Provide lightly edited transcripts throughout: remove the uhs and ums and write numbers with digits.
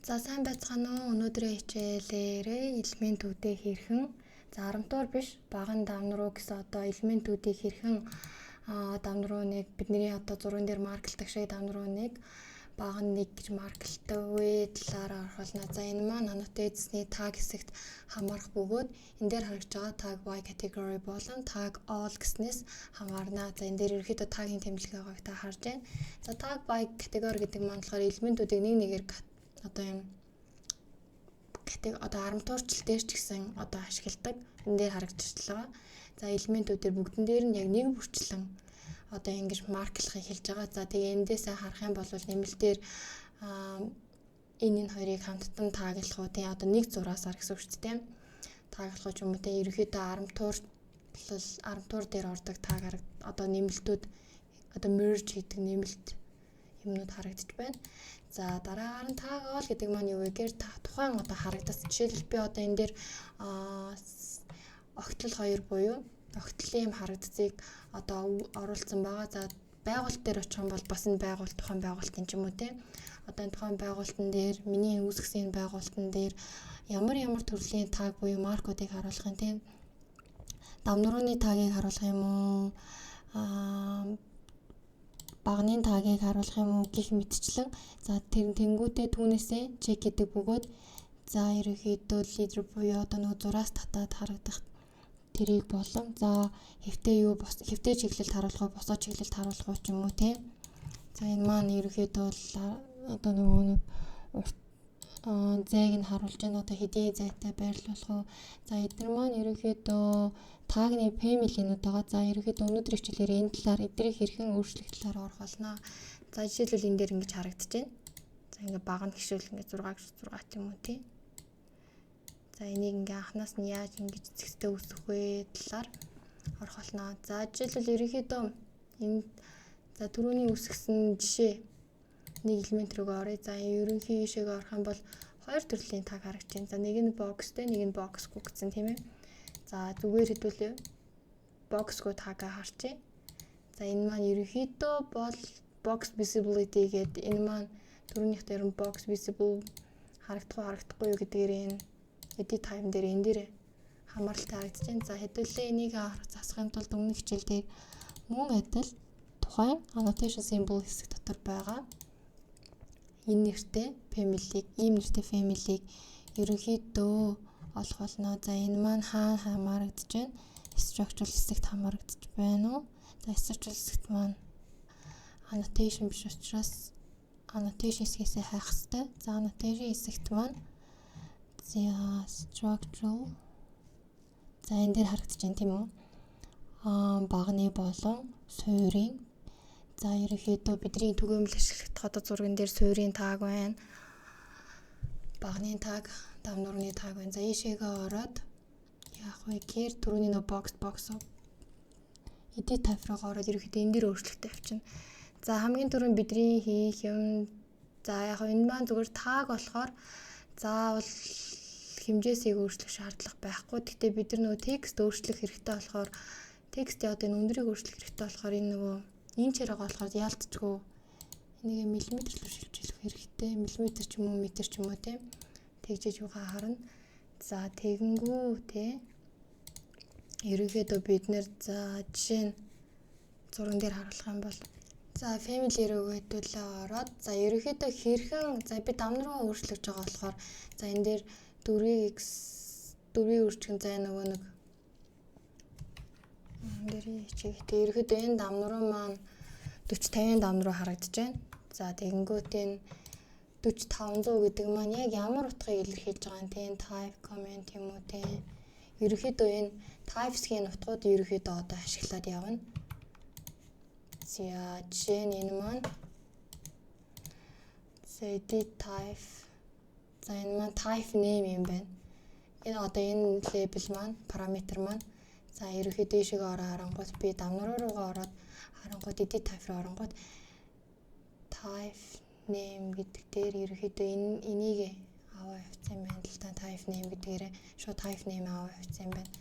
За сайн байцгаана уу? Өнөөдрийн хичээлээрээ элементүүдээ хэрхэн 10 дугаар биш баган давнруу гэсэн элементүүдийг хэрхэн давнрууныг бидний зурган дээр маркалдаг шиг давнрууныг баган 1 гэж маркалдаг үе талаараа орхолно. За энэ маань annotated-ний tag хэсэгт хамаарах бөгөөд энэ дээр харагдж байгаа tag by category болон tag all гэснээс хамаарна. За энэ дээр ерөөхдөө tag-ийн тэмдэглэгийг та харж байна. За tag by category гэдэг маань болохоор элементүүдийг нэг нэгээр юм 10 дуурчлалтэй ч гэсэн ашигладаг. Энэ дээр харагдчихлаа. За элементүүдээр бүгдэн дээр нь яг нэг бүрчлэн ингэж марклахыг хэлж байгаа. За тэгээ эндээсээ харах юм бол нэмэлтээр энэ хоёрыг хамттан тааглах уу тий нэг зураасаар гэсэн үг шүү дээ. Тааглах ч юм уу тий ерөөхдөө 10 туур дээр ордог таг нэмэлтүүд merge хийдэг нэмэлт юмнууд харагдаж байна. За дараагаар нь tag all гэдэг маань юу вэ гэхээр тухайн харагдсан. Жишээлбэл би энэ дээр огтлол 2 буюу огтлын харагдцыг оруулсан байгаа. За байгууллт дээр очих юм бол бас энэ байгууллт тухайн байгууллтын ч юм уу те. Энэ тухайн байгууллтын дээр миний үүсгэсэн байгууллтын дээр ямар төрлийн tag буюу маркуудыг харуулах юм те. Давнрууны тагийг харуулах юм уу? Багны тагийг харуулах юм уу гэх мэтчлэн за тэнгүүтээ түүнээсээ чек гэдэг бөгөөд за ерөнхийдөө лидер буюу нэг зураас татаад харагдах тэрийг болон за хэвтэй чиглэлд харуулах уу босоо чиглэлд харуулах уу ч юм уу те. За энэ маань ерөнхийдөө зээг нь харуулж байна. Хэдийн зайтай байрлуулах уу. За эдгээр маань ерөнхийдөө тагны family-нууд байгаа. За ерөнхийдөө өнөөдрийн хичээлээр энэ талаар эдрийг хэрхэн өөрчлөх талаар орох болно. За жишээлбэл энэ дээр ингэж харагдаж байна. За баг нь гişвэл 6 ч юм уу тий. За энийг анханаас нь яаж ингэж эцэгтэй үүсгэх вэ талаар орох болно. За жишээлбэл ерөнхийдөө энэ түрүүний үүсгэсэн жишээ нэг элемент рүүгээ оръё. За ерөнхий жишээг орох юм бол 2 төрлийн tag харагдаж байна. За нэг нь boxтэй, нэг нь boxгүй гэсэн тийм ээ. За зүгээр хэдүүлээ boxгүй tag-а харчээ. За энэ маань ерөнхийдөө бол box visibility гэдэг энэ маань түрүүнийх дээр нь box visible харагдахгүй юу гэдгээр энэ edit time дээр энэ дээр хамааралтай харагдаж байна. За хэдүүлээ энийг засахын тулд өмнөх хичээл дээр мөн адил тухайн annotation symbol хэсэг дотор байгаа энэ нэртэй family-г ерөнхийдөө олох болно. За энэ маань хаана хамаарагдаж байна? Structural хэсэгт хамаарагдаж байна уу? За structural хэсэгт маань annotation биш учраас annotation хэсгээс хайх хэрэгтэй. За annotation хэсэгт маань structural за энэ дээр харагдаж байна тийм үү? Багны болон суурийн за ерөнхийдөө бидний түгээмэл ашиглах зурган дээр суурийн tag байна. Багны tag, давнуурны tag байна. За ийшээгээ ороод яах вэ гэхээр түрүүний box edit type руу ороод ерөнхийдөө энэ дээр өөрчлөлттэй авчина. За хамгийн түрүүнд бидний хийх юм энэ маань зүгээр tag болохоор заавал хэмжээсийг өөрчлөх шаардлага байхгүй. Гэхдээ бид нар текст өөрчлөх хэрэгтэй болохоор текстийн энэ өндрийг өөрчлөх хэрэгтэй болохоор энэ чирэг болохоор яалтчгүй энийг миллиметр рүү шилжүүлэх хэрэгтэй. Миллиметр ч юм уу метр ч юм уу тийм тэгжиж байгаа харна. За тэгэнгүү тий ерөнхийдөө бид нэр жишээ нь зурган дээр харуулах юм бол за family рүү хэдүүлээ ороод за ерөнхийдөө хэрхэн би давнруу өөрчлөж байгаа болохоор за энэ дээр дөрвийг өөрчлөн нэг дэрийн хичээлтэй ерөөдөө энэ давнруу маань 40-50 давнруу харагдаж байна. За тэгэнгүүт энэ 40-500 гэдэг маань яг ямар утгыг илэрхийлж байгаа юм те type comment юм уу те ерөөдөө энэ types-ийн утгууд ерөөдөө ашиглаад явна. За жишээ нь энэ маань edit type за энэ маань type name юм байна. Энэ энэ label маань параметр маань за ерөөхдөө ишиг харангуут би давнруу руугаа ороод харангуут edit type руу оронгууд type name гэдэг дээр ерөөхдөө энийг аваа явуулсан юм байна л да type name гэдгээрээ шууд type name аваа явуулсан юм байна.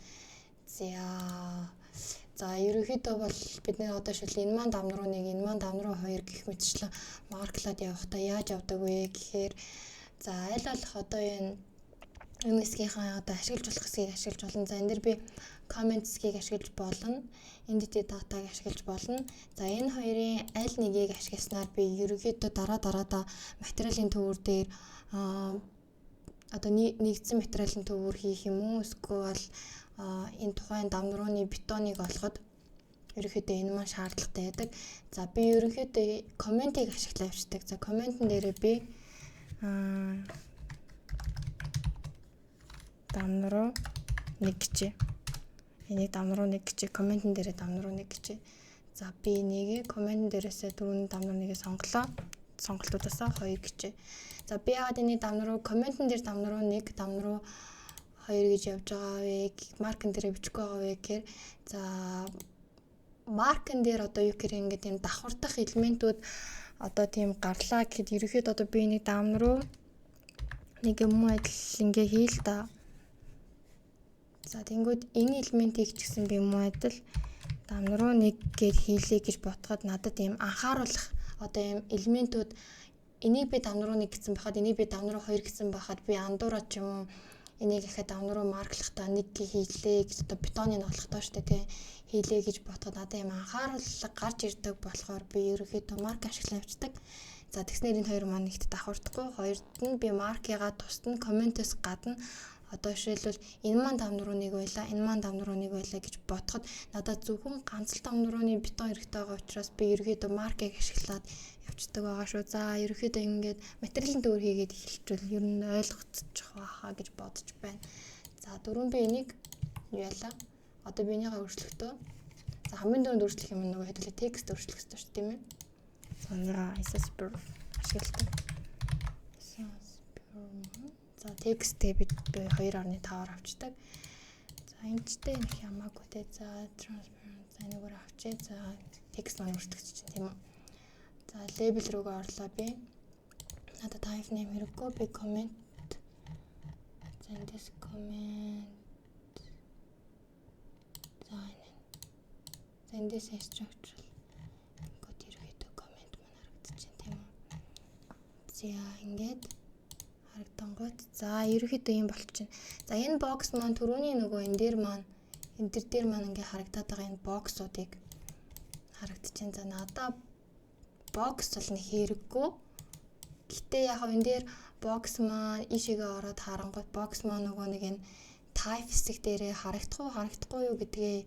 За ерөөхдөө бол бид нэр шил энэ маань давнруу 1 энэ маань давнруу 2 гэх мэтчлэн марклаад явахдаа яаж явдаг вэ гэхээр За аль болох одоо энэ хэсгийнхаа одоо ашиглаж болох хэсгийг ашиглаж болно. За энэ дэр би comment хэсгийг ашиглаж болно. Entity data-г ашиглаж болно. За энэ хоёрын аль нэгийг ашигласнаар би ерөнхийдөө дараадаа материалын төвөр дээр одоо нэгдсэн материалын төвөр хийх юм уу? Эсвэл энэ тухайн дамнурууны бетоныг олоход ерөнхийдөө энэ маань шаардлагатай байдаг. За би ерөнхийдөө комментийг ашиглаж явчихдаг. За комментэн дээрээ би дамнуруу 1 гэж. Энийг дамнуруу 1 гэж, комментэн дээрээ дамнуруу 1 гэж. За би энийг комментэн дээрээсээ дөрөв дамнуруу 1-ийг сонголоо. Сонголтуудаасаа 2 гэж. За би яагаад энийг дамнуруу комментэн дээр дамнуруу 1, дамнуруу 2 гэж явж байгаа вэ? Маркэн дээрээ бичихгүй байгаа вэ гэхээр за маркэн дээр одоо юу гэхээр ингээд юм давхардах элементүүд одоо тийм гарлаа гэхэд ерөөхдөө одоо би энийг дамнуруу нэг юм адил ингээ хийл та. За тэнгүүд энэ элементийг ч гэсэн би юм адил дамнуруу 1 гэж хийлээ гэж ботход надад ийм анхааруулах одоо ийм элементүүд энийг би дамнуруу 1 гэсэн байхад энийг би дамнуруу 2 гэсэн байхад би андуураад ч юм уу энийг ихэд дамнуруу марклахтаа 1 гээ хийлээ гэж одоо бетоныг олохдоо штэ тий хийлээ гэж ботход надад ийм анхааруулга гарч ирдэг болохоор би ерөөхдөө марк ашиглаж явцдаг. За тэгснээр энэ хоёр маань нэгт давхардахгүй. Хоёрд нь би маркыгаа тусад нь комментээс гадна одоо жишээлбэл энэ маань дамнуруу 1 байлаа, энэ маань дамнуруу 1 байлаа гэж ботход надад зөвхөн ганц л дамнурууны бетон хэрэгтэй байгаа учраас би ерөөхдөө маркыг ашиглаад явцдаг байгаа шүү. За ерөөхдөө ингээд материалын төвөр хийгээд эхэлчихвэл ер нь ойлгогдчих байхаа гэж бодож байна. За дөрөв би энийг юу яалаа? Одоо би энийгээ өөрчлөхдөө за хамгийн дөрөнд өөрчлөх юм нөгөө хэдүүлээ текст өөрчлөх хэрэгтэй шүү тийм ээ. Сонираа SSPR ашигладаг. За текстээ бид 2.5-аар авчдаг. За энэчтэй нэг ямаагүй те. За transparent за энэгээр авчээ. За текст маань өөрчлөгдөж чинь тийм үү. За label руугаа орлоо би. Надад type name хэрэггүй би comment. За эндээс comment. За энэ. За эндээс structural. Гот ерөөдөө comment маань харагдаж байна тийм үү. За ингээд харагдангууд. За ерөөхдөө юм болчихно. За энэ бокс маань түрүүний нөгөө энэ дээр маань ингээ харагдаад байгаа энэ боксуудыг харагдчихээн. За надаа бокс бол нэг хэрэггүй. Гэтэ яг энэ дээр бокс маань ишигээ ороод харангууд бокс маань нөгөө нэг энэ type хэсэг дээрээ харагдахгүй юу гэдгээ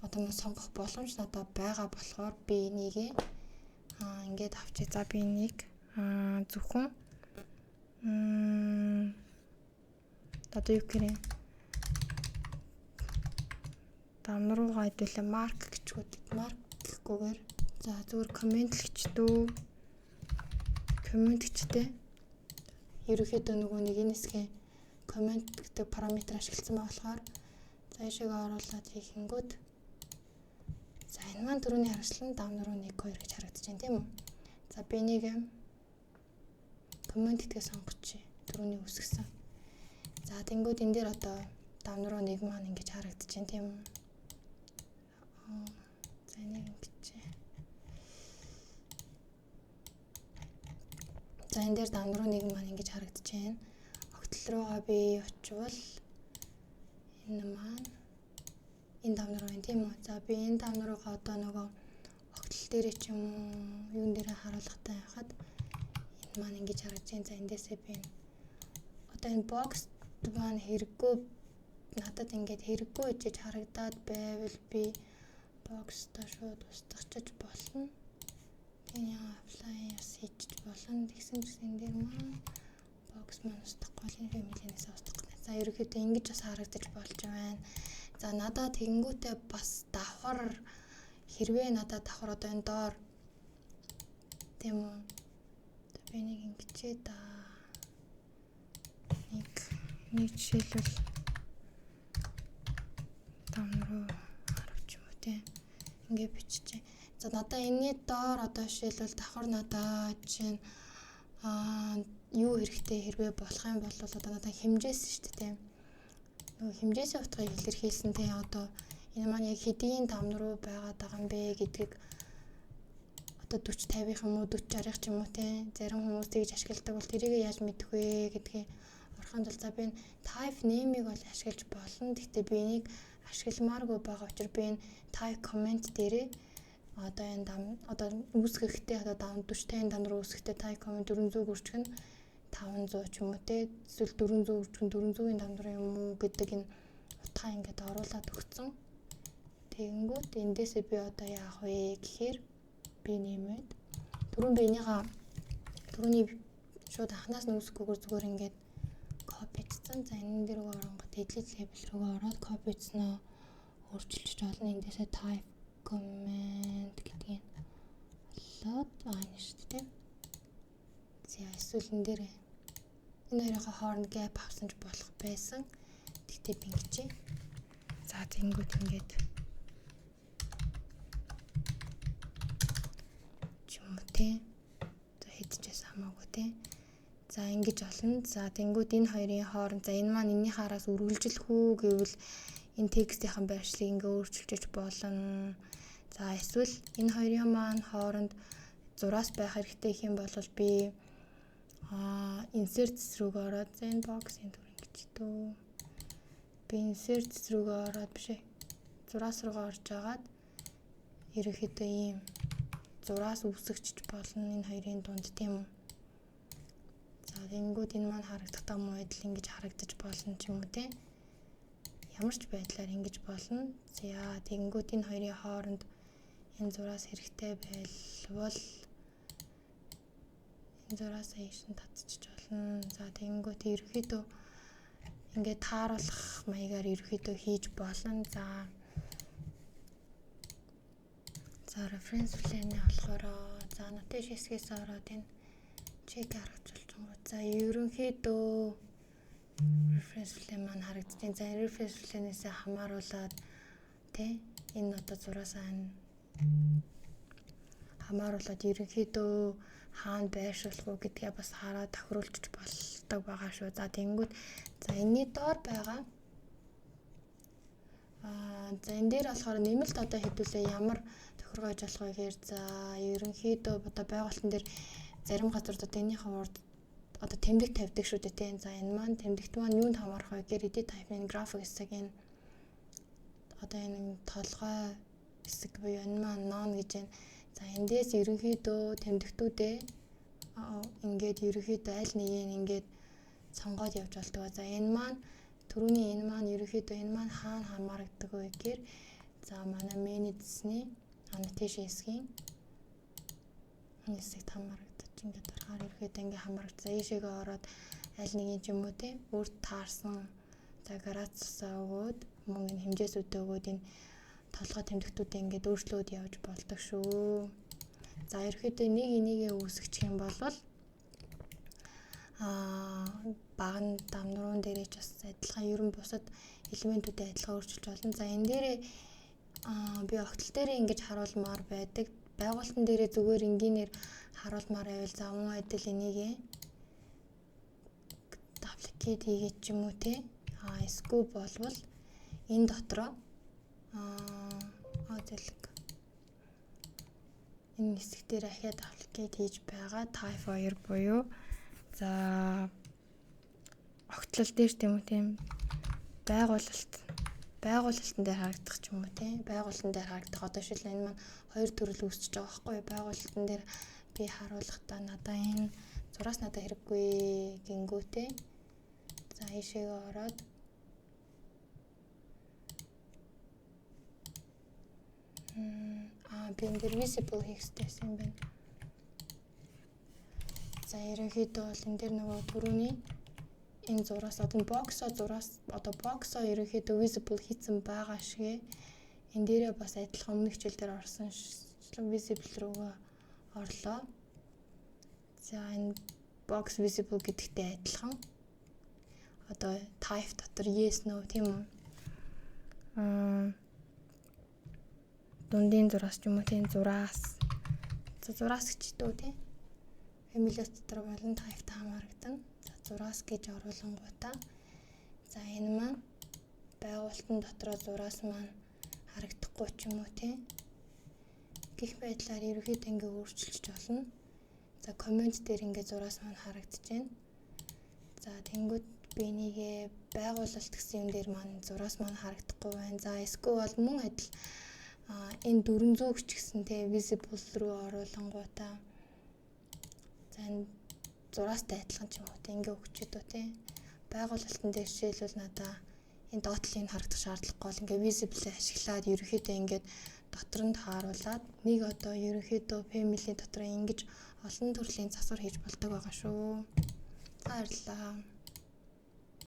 одоо мөн сонгох боломж надад байгаа болохоор би энийг ингээд авчиж. За би энийг зөвхөн одоо юу гэрээ дамнуруугаа хэдүүлээ марк гэхгүйгээр за зүгээр коммент л гэчдүү коммент гэчтэй ерөөхдөө нөгөө нэг энэ хэсгийн коммент гэдэг параметр ашигласан байгаа болохоор за ишээгээ оруулаад хийхэнгүүт за энэ маань түрүүний харагчлан дамнуруу 1 2 гэж харагдаж байна тийм үү. За би энийг коммент гэдгээ сонгочих. Түрүүний үсгсэн. За тэнгууд энэ дээр одоо дамнуруу 1 маань ингэж харагдаж байна тийм үү. За энийг ингэж. За энэ дээр дамнуруу 1 маань ингэж харагдаж байна. Огтл руугаа би очивол энэ маань энэ дамнуруу байна тийм үү. За би энэ дамнуруугаа одоо нөгөө огтл дээр ч юм уу юун дээр харуулгатай байхад энэ маань ингэж харагдаж байна. За эндээсээ би одоо энэ бокс маань хэрэггүй надад ингэж хэрэггүй гэж харагдаад байвал би бокстаа шууд устгachж болно. Энэ apply-аас хийчих болно. Тэгсэн чинь энэ дээр маань бокс маань устгахгүй л энэ фэмилийнээс устгах гэнэ. За ерөөхдөө ингэж бас харагдаж болж байна. За надад тэгэнгүүтээ бас давхар хэрвээ надад давхар одоо энэ доор тийм үү. Би нэг ингэчээ да. Нэг жишээлбэл дамруу харагч юм уу тийм ингээ биччихэ. За надаа энэний доор одоо жишээлбэл давхар надаа чинь юу хэрэгтэй хэрвээ болох юм бол одоо надаа хэмжээс шүү дээ тийм. Нөгөө хэмжээсээ утгыг илэрхийлсэн тийм одоо энэ маань яг хэдийн дамнаруу байгаад байгаа юм бэ гэдгийг одоо 40 50 юм уу 40 60 ч юм уу те зарим хүмүүс тэгж ашигладаг бол тэрийг яаж мэдэх вэ гэдгийг орохын тулд за би энэ type name-ийг бол ашиглаж болно. Гэхдээ би энийг ашигламааргүй байгаа учраас би энэ type comment дээрээ одоо энэ одоо үүсгэхдээ одоо 40 50 дам руу үүсгэхдээ type comment 400 хүрчих нь 500 ч юм уу те эсвэл 400 хүрчих нь 400-ийн дам руу юм уу гэдэг энэ утгаа ингээд оруулаад өгсөн. Тэгэнгүүт эндээсээ би одоо яах вэ гэхээр би нэмээд түрүүний шууд анханаас нь үүсгэхгүйгээр зүгээр ингээд копицсан. За энэ дээр рүү оронгот edit label руу ороод копицсноо өөрчилж болно. Эндээсээ type comment гэдгийг болоод энэ шүү дээ. За эсвэл энэ дээр энэ хоёрын хооронд gap авсан ч болох байсан. Тэгтээ би ингэчээ. За тэнгүүд ингээд тий. За хэдчихээс хамаагүй тий. За ингэж болно. За тэнгууд энэ хоёрын хооронд за энэ маань энэний хараас үргэлжлэх үү гэвэл энэ текстийн байршлыг ингээ өөрчилж болно. За эсвэл энэ хоёрын маань хооронд зураас байх хэрэгтэй гэх юм бол би insert рүүгээ ороод за энэ box-ийн төр ингэж дөө. Би insert рүүгээ ороод биш ээ. Зураас руугаа орж агаад ерөөхдөө ийм зураас үүсгэж болно энэ хоёрын дунд тийм үү. За тэнгүүд энэ маань харагдах юм уу гэдэл ингэж харагдаж болно ч юм уу те. Ямар ч байдлаар ингэж болно. За тэнгүүд энэ хоёрын хооронд энэ зураас хэрэгтэй байлбал энэ зураас аяшин татчих болно. За тэнгүүд ерөөхдөө ингээд тааруулах маягаар ерөөхдөө хийж болно. За reference plane-ийг болохоор за notation хэсгээс ороод энэ check харагдаж байна. За ерөнхийдөө reference plane маань харагдчихээн. За reference plane-ээс хамааруулаад тий энэ одоо зураасаа хамааруулаад ерөнхийдөө хаана байршуулах уу гэдгээ бас хараад тохируулж болдог байгаа шүү. За тэнгүүд за энэний доор байгаа за энэ дээр болохоор нэмэлт одоо хэдүүлээ ямар тохиргож болох вэ гэхээр за ерөнхийдөө одоо байгуулалтан дээр зарим газар одоо энийхэн урд одоо тэмдэг тавьдаг шүү дээ тийм. За энэ маань тэмдэгт маань юунд хамаарах вэ гэхээр edit type-ийн graphic хэсэг энэ одоо энэ толгой хэсэг буюу энэ маань non гэж байна. За эндээс ерөнхийдөө тэмдэгтүүдээ ингээд ерөнхийдөө аль нэгийг ингээд сонгоод явж болдог. За энэ маань түрүүний энэ маань ерөнхийдөө энэ маань хаана хамаардаг вэ гэхээр за манай manage-ний annotation хэсгийн хэсэгт хамаардаг. Ингээд дараагаар ерөнхийдөө ингээд хамаардаг. За ийшээгээ ороод аль нэгийг ч юм уу те өөрт таарсан за градусаа өгөөд мөн энэ хэмжээсүүдээ өгөөд энэ толгой тэмдэгтүүдээ ингээд өөрчлөөд явж болдог шүү. За ерөнхийдөө энийг үүсгэх юм бол баган дамнуурын дээрээ ч бас адилхан ерөн бусад элементүүдэд адилхан өөрчилж болно. За энэ дээрээ би огтл дээрээ ингэж харуулмаар байдаг. Байгуулалтан дээрээ зүгээр энгийнээр харуулмаар байвал за мөн адил энийг duplicate хийгээд ч юм уу те эсвэл болвол энэ дотроо зэлэг энэ хэсэг дээр ахиад duplicate хийж байгаа type 2 буюу за огтлол дээр тийм үү тийм байгуулалтан дээр харагдах ч юм уу тийм байгуулалтан дээр харагдах одоо жишээлбэл энэ маань хоёр төрөл үүсчихэж байгаа байхгүй байгуулалтан дээр би харуулахдаа надаа энэ зураас надад хэрэггүй гингүүтэй за ийшээгээ ороод би энэ дээр visible хийх хэрэгтэй юм байна. За ерөнхийдөө бол энэ дээр нөгөө түрүүний энэ зураас одоо боксоо ерөнхийдөө visible хийсэн байгаа шигэ энэ дээрээ бас адилхан өмнөх хичээл дээр орсон visible руугаа орлоо. За энэ box visible гэдэгтэй адилхан одоо type дотор yes no тийм үү дундын зураас ч юм уу тийм зураас гэж дөө тийм familiar дотор болон type та хамаарагдана. За зураас гэж оруулангуудаа за энэ маань байгуулалтан дотроо зураас маань харагдахгүй ч юм уу тийм гэх байдлаар ерөөхдөө ингээ өөрчилж болно. За коммент дээр ингээ зураас маань харагдаж байна. За тэнгууд би энийгээ байгуулалт гэсэн юм дээр маань зураас маань харагдахгүй байна. За эсвэл мөн адил энэ 400 гэж гисэн те visible руу оруулангуудаа за энэ зураастай адилхан ч юм уу те ингээ өгчөөд үү те байгуулалтын дээр жишээлбэл надаа энэ доотлыг харагдах шаардлагагүй бол ингээ visible ашиглаад ерөөхдөө ингээд дотор нь тааруулаад нэг одоо ерөөхдөө family дотор ингэж олон төрлийн засвар хийж болдог байгаа шүү. За баярлалаа.